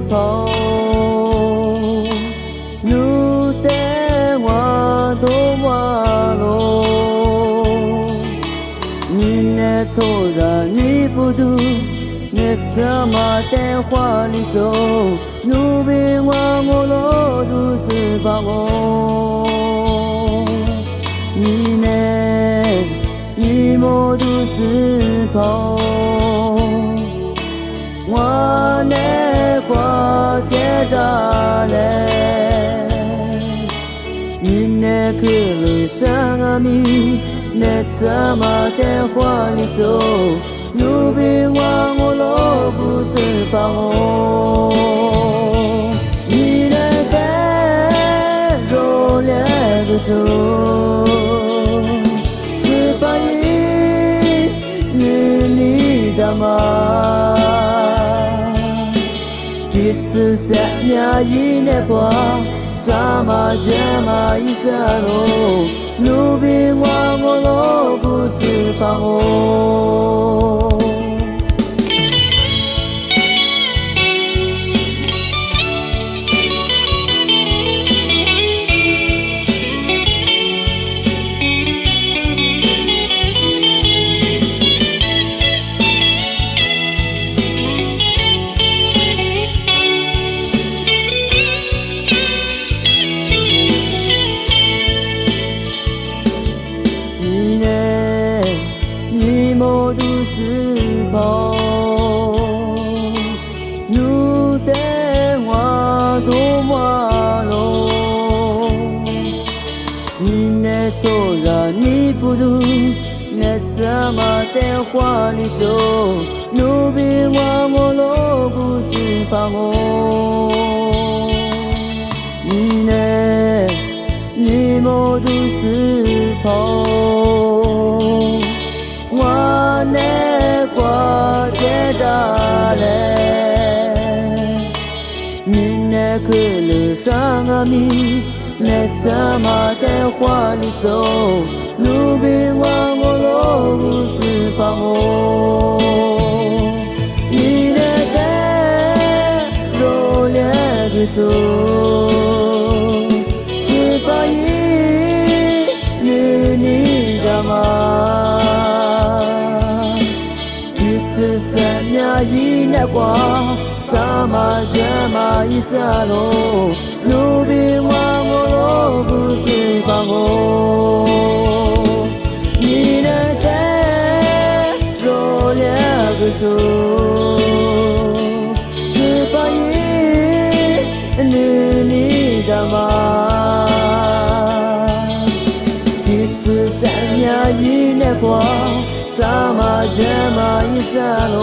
跑，路灯我都马路，你那走着你不读，你怎么带花里走？路边我路都是把我，你呢？你莫都是跑。我那挂在这嘞，你那可路上啊米，那怎么带花里走？路边我路不是把我，你那带着两个手，是把你的吗？只三秒以内过，什么这么一色路，路边我路不是把我。我都是跑，路灯我都马路，你那走着你不读，那怎么带花里走？路边我路不是把我，你莫都是跑。那挂在这嘞，你那可路上啊米，那什么带花里走？路边我路不是把我，你那带着两个手，是把你的吗？是三秒以内过，什么这么一色路，路边我路不是把我，你那带着两个手，是把你的吗？一次三秒以内过。什么这么一色路？